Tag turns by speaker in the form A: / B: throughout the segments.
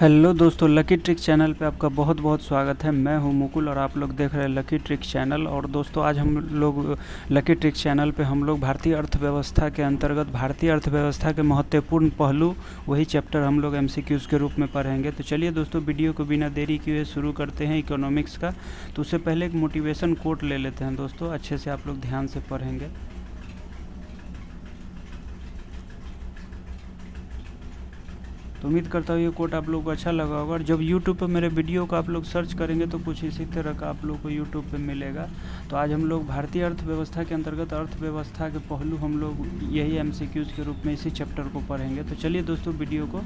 A: Hello दोस्तों, lucky trick channel पे आपका बहुत बहुत स्वागत है। मैं हूं मुकुल और आप लोग देख रहे हैं लकी ट्रिक चैनल। और दोस्तों, आज हम लोग लकी ट्रिक चैनल पे हम लोग भारतीय अर्थव्यवस्था के अंतर्गत भारतीय अर्थव्यवस्था के महत्वपूर्ण पहलू, वही चैप्टर हम लोग एमसीक्यूज़ के रूप में पढ़ेंगे। तो चलिए दोस्तों, वीडियो को बिना देरी किए शुरू करते हैं इकोनॉमिक्स का। तो उससे पहले एक मोटिवेशन कोट ले लेते हैं दोस्तों, अच्छे से आप लोग ध्यान से पढ़ेंगे। तो उम्मीद करता हूँ ये कोट आप लोगों को अच्छा लगा होगा। और जब यूट्यूब पर मेरे वीडियो को आप लोग सर्च करेंगे तो कुछ इसी तरह का आप लोग को यूट्यूब पे मिलेगा। तो आज हम लोग भारतीय अर्थव्यवस्था के अंतर्गत अर्थव्यवस्था के पहलू हम लोग यही एमसीक्यूज़ के रूप में इसी चैप्टर को पढ़ेंगे। तो चलिए दोस्तों, वीडियो को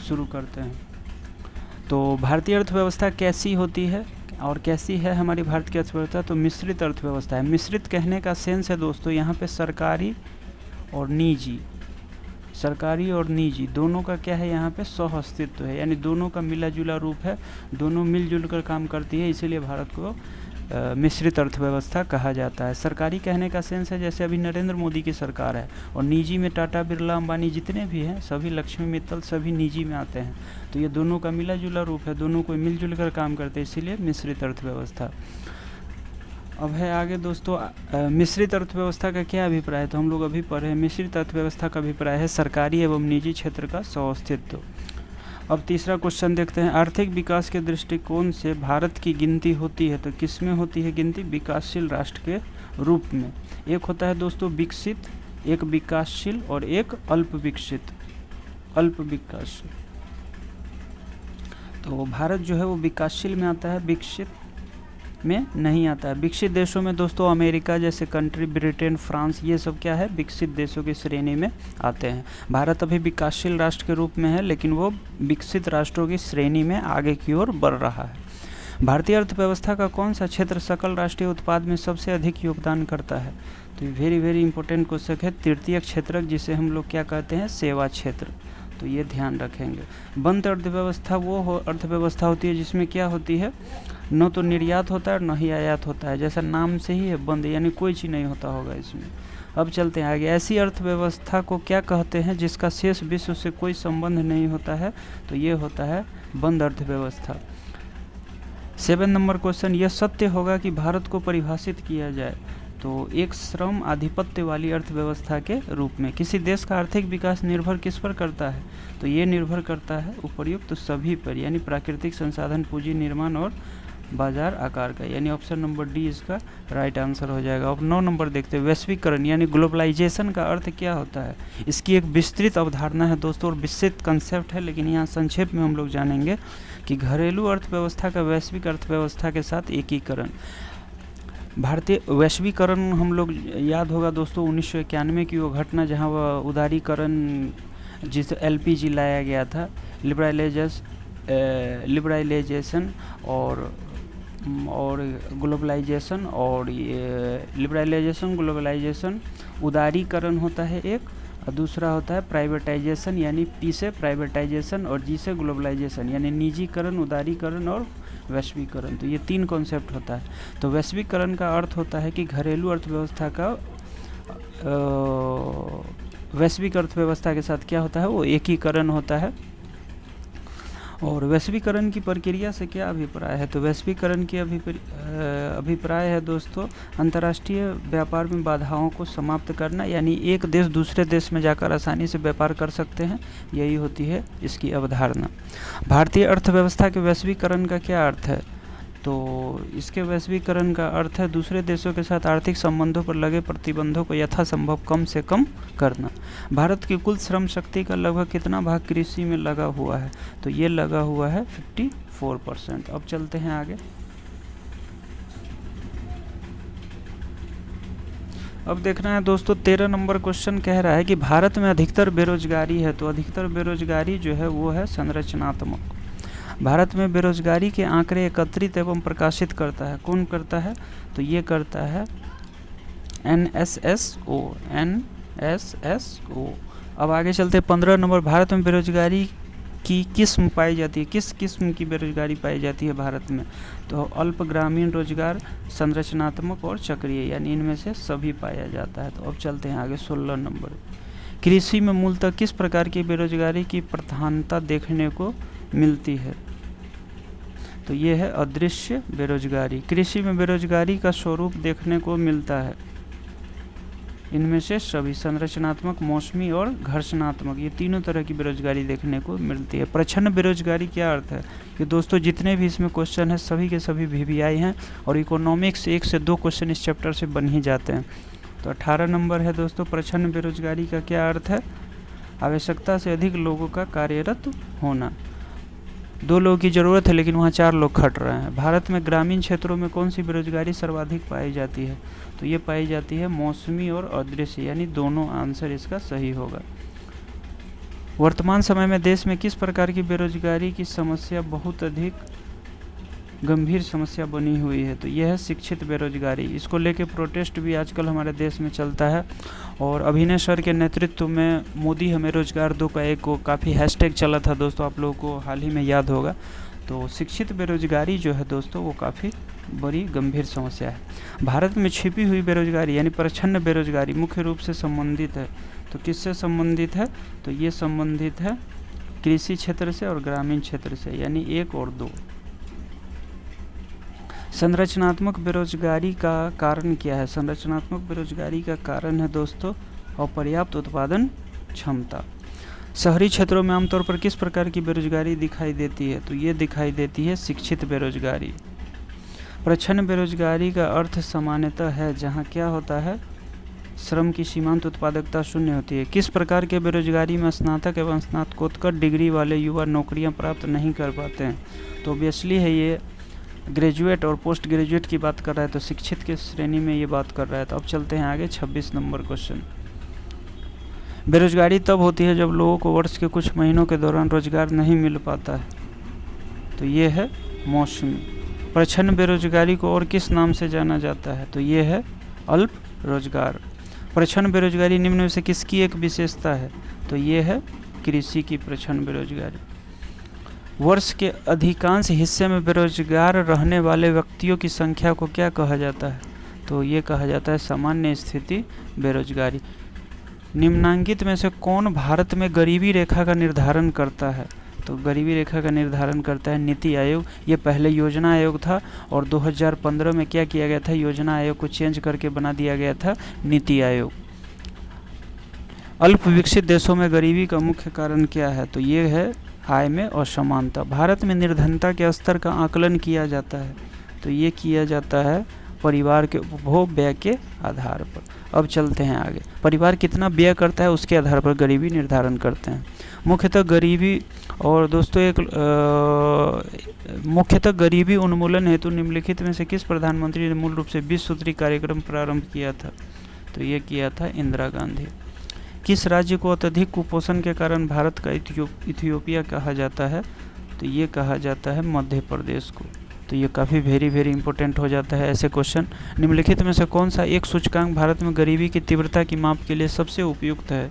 A: शुरू करते हैं। तो भारतीय अर्थव्यवस्था कैसी होती है और कैसी है हमारी भारत की अर्थव्यवस्था? तो मिश्रित अर्थव्यवस्था है। मिश्रित कहने का सेंस है दोस्तों यहाँ पे सरकारी और निजी दोनों का क्या है, यहाँ पे सह अस्तित्व है, यानी दोनों का मिला जुला रूप है, दोनों मिलजुल कर काम करती है, इसीलिए भारत को मिश्रित अर्थव्यवस्था कहा जाता है। सरकारी कहने का सेंस है जैसे अभी नरेंद्र मोदी की सरकार है, और निजी में टाटा, बिरला, अंबानी जितने भी हैं सभी, लक्ष्मी मित्तल, सभी निजी में आते हैं। तो ये दोनों का मिला जुला रूप है, दोनों को मिलजुल कर काम करते हैं, इसीलिए मिश्रित अर्थव्यवस्था। अब है आगे दोस्तों, मिश्रित अर्थव्यवस्था का क्या अभिप्राय है? तो हम लोग अभी पढ़े, मिश्रित अर्थव्यवस्था का अभिप्राय है सरकारी एवं निजी क्षेत्र का सह-अस्तित्व। अब तीसरा क्वेश्चन देखते हैं, आर्थिक विकास के दृष्टिकोण से भारत की गिनती होती है तो किसमें होती है गिनती? विकासशील राष्ट्र के रूप में। एक होता है दोस्तों विकसित, एक विकासशील और एक अल्प विकसित। तो भारत जो है वो विकासशील में आता है, विकसित में नहीं आता है। विकसित देशों में दोस्तों अमेरिका जैसे कंट्री, ब्रिटेन, फ्रांस, ये सब क्या है, विकसित देशों की श्रेणी में आते हैं। भारत अभी विकासशील राष्ट्र के रूप में है, लेकिन वो विकसित राष्ट्रों की श्रेणी में आगे की ओर बढ़ रहा है। भारतीय अर्थव्यवस्था का कौन सा क्षेत्र सकल राष्ट्रीय उत्पाद में सबसे अधिक योगदान करता है? तो ये वेरी इंपॉर्टेंट क्वेश्चन है। तृतीय क्षेत्रक, जिसे हम लोग क्या कहते हैं, सेवा क्षेत्र। तो ये ध्यान रखेंगे। बंद अर्थव्यवस्था वो अर्थव्यवस्था होती है जिसमें क्या होती है, न तो निर्यात होता है और न ही आयात होता है। जैसा नाम से ही है बंद, यानी कोई चीज़ नहीं होता होगा इसमें। अब चलते हैं आगे। ऐसी अर्थव्यवस्था को क्या कहते हैं जिसका शेष विश्व से कोई संबंध नहीं होता है? तो ये होता है बंद अर्थव्यवस्था। 7 नंबर क्वेश्चन, यह सत्य होगा कि भारत को परिभाषित किया जाए तो एक श्रम आधिपत्य वाली अर्थव्यवस्था के रूप में। किसी देश का आर्थिक विकास निर्भर किस पर करता है? तो ये निर्भर करता है उपर्युक्त सभी पर, यानी प्राकृतिक संसाधन, पूंजी, निर्माण और बाजार आकार का, यानी ऑप्शन नंबर डी इसका राइट आंसर हो जाएगा। अब 9 नंबर देखते हैं, वैश्वीकरण यानी ग्लोबलाइजेशन का अर्थ क्या होता है? इसकी एक विस्तृत अवधारणा है दोस्तों और विस्तृत कंसेप्ट है, लेकिन यहाँ संक्षेप में हम लोग जानेंगे कि घरेलू अर्थव्यवस्था का वैश्विक अर्थव्यवस्था के साथ एकीकरण। भारतीय वैश्वीकरण हम लोग याद होगा दोस्तों 1991 की वो घटना जहाँ वह उदारीकरण, जिस LPG लाया गया था, लिबरलाइजेशन और ग्लोबलाइजेशन, और ये लिबरलाइजेशन, ग्लोबलाइजेशन, उदारीकरण होता है एक, और दूसरा होता है प्राइवेटाइजेशन, यानी P से प्राइवेटाइजेशन और G से ग्लोबलाइजेशन, यानी निजीकरण, उदारीकरण और वैश्वीकरण। तो ये 3 कॉन्सेप्ट होता है। तो वैश्वीकरण का अर्थ होता है कि घरेलू अर्थव्यवस्था का वैश्विक अर्थव्यवस्था के साथ क्या होता है, वो एकीकरण होता है। और वैश्वीकरण की प्रक्रिया से क्या अभिप्राय है? तो वैश्वीकरण की अभिप्राय है दोस्तों अंतर्राष्ट्रीय व्यापार में बाधाओं को समाप्त करना, यानी एक देश दूसरे देश में जाकर आसानी से व्यापार कर सकते हैं, यही होती है इसकी अवधारणा। भारतीय अर्थव्यवस्था के वैश्वीकरण का क्या अर्थ है? तो इसके वैश्वीकरण का अर्थ है दूसरे देशों के साथ आर्थिक संबंधों पर लगे प्रतिबंधों को यथासंभव कम से कम करना। भारत की कुल श्रम शक्ति का लगभग कितना भाग कृषि में लगा हुआ है? तो ये लगा हुआ है 54%। अब चलते हैं आगे। अब देखना है दोस्तों 13 नंबर क्वेश्चन कह रहा है कि भारत में अधिकतर बेरोजगारी है। तो अधिकतर बेरोजगारी जो है वो है संरचनात्मक। भारत में बेरोजगारी के आंकड़े एकत्रित एवं प्रकाशित करता है, कौन करता है? तो ये करता है NSSO। अब आगे चलते 15 नंबर, भारत में बेरोजगारी की किस्म पाई जाती है, किस किस्म की बेरोजगारी पाई जाती है भारत में? तो अल्प ग्रामीण रोजगार, संरचनात्मक और चक्रीय, यानी इनमें से सभी पाया जाता है। तो अब चलते हैं आगे 16 नंबर, कृषि में मूलतः किस प्रकार की बेरोजगारी की प्रधानता देखने को मिलती है। तो ये है अदृश्य बेरोजगारी। कृषि में बेरोजगारी का स्वरूप देखने को मिलता है। इनमें से सभी संरचनात्मक, मौसमी और घर्षणात्मक, ये तीनों तरह की बेरोजगारी देखने को मिलती है। प्रच्छन्न बेरोजगारी क्या अर्थ है कि दोस्तों जितने भी इसमें क्वेश्चन हैं सभी के सभी VVI हैं और इकोनॉमिक्स 1 से 2 क्वेश्चन इस चैप्टर से बन ही जाते हैं। तो 18 नंबर है दोस्तों, प्रच्छन्न बेरोजगारी का क्या अर्थ है? आवश्यकता से अधिक लोगों का कार्यरत होना। 2 लोगों की ज़रूरत है लेकिन वहाँ 4 लोग खट रहे हैं। भारत में ग्रामीण क्षेत्रों में कौन सी बेरोजगारी सर्वाधिक पाई जाती है? तो ये पाई जाती है मौसमी और अदृश्य, यानी दोनों आंसर इसका सही होगा। वर्तमान समय में देश में किस प्रकार की बेरोजगारी की समस्या बहुत अधिक गंभीर समस्या बनी हुई है? तो यह है शिक्षित बेरोजगारी। इसको लेके प्रोटेस्ट भी आजकल हमारे देश में चलता है और अभिनय सर के नेतृत्व में मोदी हमें रोजगार दो का एक काफ़ी हैशटैग चला था दोस्तों, आप लोगों को हाल ही में याद होगा। तो शिक्षित बेरोजगारी जो है दोस्तों वो काफ़ी बड़ी गंभीर समस्या है। भारत में छिपी हुई बेरोजगारी यानी प्रच्छन्न बेरोजगारी मुख्य रूप से संबंधित है। तो किससे संबंधित है? तो ये संबंधित है कृषि क्षेत्र से और ग्रामीण क्षेत्र से, यानी 1 और 2। संरचनात्मक बेरोजगारी का कारण क्या है? संरचनात्मक बेरोजगारी का कारण है दोस्तों अपर्याप्त उत्पादन क्षमता। शहरी क्षेत्रों में आमतौर पर किस प्रकार की बेरोजगारी दिखाई देती है? तो ये दिखाई देती है शिक्षित बेरोजगारी। प्रच्छन्न बेरोजगारी का अर्थ सामान्यतः है जहाँ क्या होता है, श्रम की सीमांत उत्पादकता शून्य होती है। किस प्रकार के बेरोजगारी में स्नातक एवं स्नातकोत्तर डिग्री वाले युवा नौकरियां प्राप्त नहीं कर पाते हैं? तो ऑब्वियसली है ये ग्रेजुएट और पोस्ट ग्रेजुएट की बात कर रहा है, तो शिक्षित के श्रेणी में ये बात कर रहा है। तो अब चलते हैं आगे 26 नंबर क्वेश्चन। बेरोजगारी तब होती है जब लोगों को वर्ष के कुछ महीनों के दौरान रोजगार नहीं मिल पाता है। तो ये है मौसमी। प्रच्छन्न बेरोजगारी को और किस नाम से जाना जाता है? तो ये है अल्प रोजगार। प्रच्छन्न बेरोजगारी निम्न में से किसकी एक विशेषता है? तो ये है कृषि की प्रच्छन्न बेरोजगारी। वर्ष के अधिकांश हिस्से में बेरोजगार रहने वाले व्यक्तियों की संख्या को क्या कहा जाता है? तो ये कहा जाता है सामान्य स्थिति बेरोजगारी। निम्नांकित में से कौन भारत में गरीबी रेखा का निर्धारण करता है? तो गरीबी रेखा का निर्धारण करता है नीति आयोग। ये पहले योजना आयोग था और 2015 में क्या किया गया था, योजना आयोग को चेंज करके बना दिया गया था नीति आयोग। अल्प विकसित देशों में गरीबी का मुख्य कारण क्या है? तो ये है आय में असमानता। भारत में निर्धनता के स्तर का आकलन किया जाता है। तो ये किया जाता है परिवार के उपभोग व्यय के आधार पर। अब चलते हैं आगे। परिवार कितना व्यय करता है उसके आधार पर गरीबी निर्धारण करते हैं। मुख्यतः गरीबी और दोस्तों मुख्यतः गरीबी उन्मूलन हेतु निम्नलिखित में से किस प्रधानमंत्री ने मूल रूप से 20 सूत्री कार्यक्रम प्रारंभ किया था? तो ये किया था इंदिरा गांधी। किस राज्य को अत्यधिक कुपोषण के कारण भारत का इथियोपिया कहा जाता है? तो ये कहा जाता है मध्य प्रदेश को। तो ये काफ़ी वेरी इंपॉर्टेंट हो जाता है ऐसे क्वेश्चन। निम्नलिखित में से कौन सा एक सूचकांक भारत में गरीबी की तीव्रता की माप के लिए सबसे उपयुक्त है?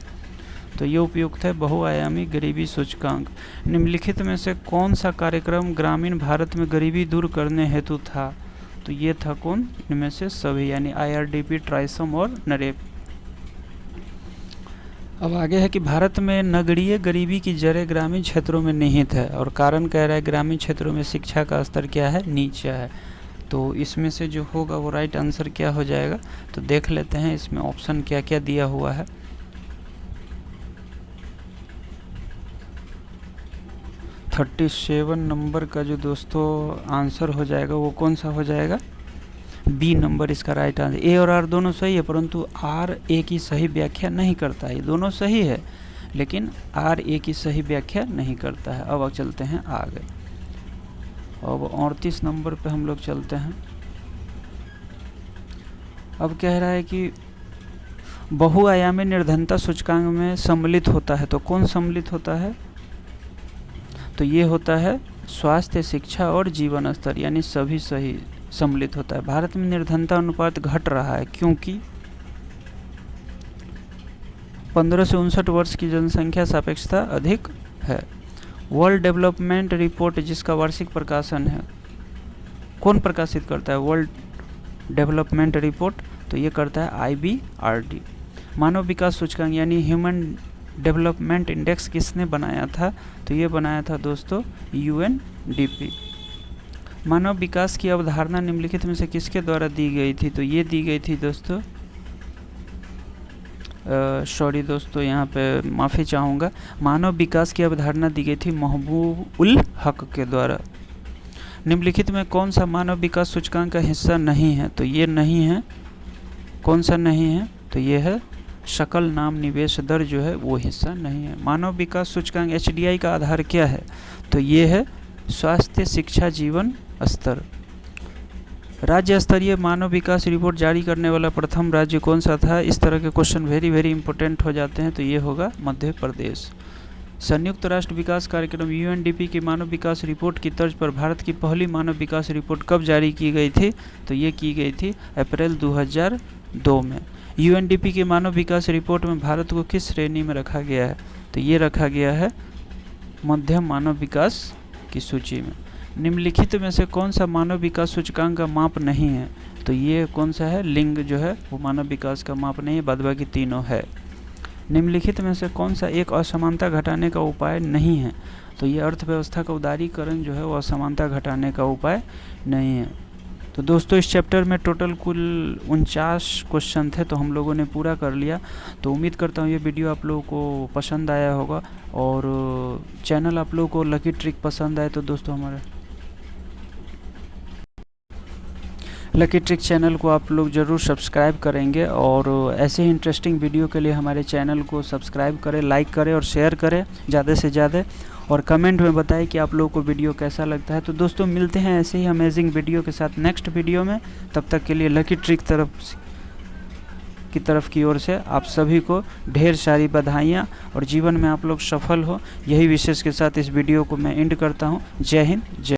A: तो ये उपयुक्त है बहुआयामी गरीबी सूचकांक। निम्नलिखित में से कौन सा कार्यक्रम ग्रामीण भारत में गरीबी दूर करने हेतु था? तो ये था कौन? इनमें से सभी, यानी IRDP, ट्राइसम और नरेप। अब आगे है कि भारत में नगरीय गरीबी की जड़ें ग्रामीण क्षेत्रों में निहित है और कारण कह रहा है ग्रामीण क्षेत्रों में शिक्षा का स्तर क्या है, नीचा है। तो इसमें से जो होगा वो राइट आंसर क्या हो जाएगा? तो देख लेते हैं इसमें ऑप्शन क्या क्या दिया हुआ है। तो 37 नंबर का जो दोस्तों आंसर हो जाएगा वो कौन सा हो जाएगा? बी नंबर इसका राइट आंसर। ए और आर दोनों सही है परंतु आर ए की सही व्याख्या नहीं करता है। ये दोनों सही है लेकिन आर ए की सही व्याख्या नहीं करता है। अब चलते हैं आगे। अब 38 नंबर पे हम लोग चलते हैं। अब कह रहा है कि बहुआयामी निर्धनता सूचकांक में सम्मिलित होता है। तो कौन सम्मिलित होता है? तो ये होता है स्वास्थ्य, शिक्षा और जीवन स्तर, यानी सभी सही सम्मिलित होता है। भारत में निर्धनता अनुपात घट रहा है क्योंकि 15 से 59 वर्ष की जनसंख्या सापेक्षता अधिक है। वर्ल्ड डेवलपमेंट रिपोर्ट जिसका वार्षिक प्रकाशन है, कौन प्रकाशित करता है वर्ल्ड डेवलपमेंट रिपोर्ट? तो ये करता है IBRD। मानव विकास सूचकांक यानी ह्यूमन डेवलपमेंट इंडेक्स किसने बनाया था? तो ये बनाया था दोस्तों UNDP। मानव विकास की अवधारणा निम्नलिखित में से किसके द्वारा दी गई थी? तो ये दी गई थी दोस्तों, सॉरी दोस्तों, यहाँ पे माफ़ी चाहूँगा, मानव विकास की अवधारणा दी गई थी महबूब उल हक के द्वारा। निम्नलिखित में कौन सा मानव विकास सूचकांक का हिस्सा नहीं है? तो ये नहीं है, कौन सा नहीं है? तो ये है सकल नाम निवेश दर जो है वो हिस्सा नहीं है। मानव विकास सूचकांक HDI का आधार क्या है? तो ये है स्वास्थ्य, शिक्षा, जीवन स्तर। राज्य स्तरीय मानव विकास रिपोर्ट जारी करने वाला प्रथम राज्य कौन सा था? इस तरह के क्वेश्चन वेरी इंपॉर्टेंट हो जाते हैं, तो ये होगा मध्य प्रदेश। संयुक्त राष्ट्र विकास कार्यक्रम UNDP की मानव विकास रिपोर्ट की तर्ज पर भारत की पहली मानव विकास रिपोर्ट कब जारी की गई थी? तो ये की गई थी अप्रैल 2002 में। UNDP की मानव विकास रिपोर्ट में भारत को किस श्रेणी में रखा गया है? तो ये रखा गया है मध्यम मानव विकास की सूची में। निम्नलिखित में से कौन सा मानव विकास सूचकांक का माप नहीं है? तो ये कौन सा है? लिंग जो है वो मानव विकास का माप नहीं है, बाद बाकी तीनों है। निम्नलिखित में से कौन सा एक असमानता घटाने का उपाय नहीं है? तो ये अर्थव्यवस्था का उदारीकरण जो है वो असमानता घटाने का उपाय नहीं है। तो दोस्तों इस चैप्टर में टोटल कुल 49 क्वेश्चन थे, तो हम लोगों ने पूरा कर लिया। तो उम्मीद करता हूँ ये वीडियो आप लोगों को पसंद आया होगा, और चैनल आप लोगों को लकी ट्रिक पसंद आए तो दोस्तों हमारे लकी ट्रिक चैनल को आप लोग ज़रूर सब्सक्राइब करेंगे, और ऐसे ही इंटरेस्टिंग वीडियो के लिए हमारे चैनल को सब्सक्राइब करें, लाइक करें और शेयर करें ज़्यादा से ज़्यादा, और कमेंट में बताएं कि आप लोगों को वीडियो कैसा लगता है। तो दोस्तों मिलते हैं ऐसे ही अमेजिंग वीडियो के साथ नेक्स्ट वीडियो में। तब तक के लिए लकी ट्रिक की ओर से आप सभी को ढेर सारी बधाइयाँ, और जीवन में आप लोग सफल हो, यही विशेष के साथ इस वीडियो को मैं एंड करता हूँ। जय हिंद, जय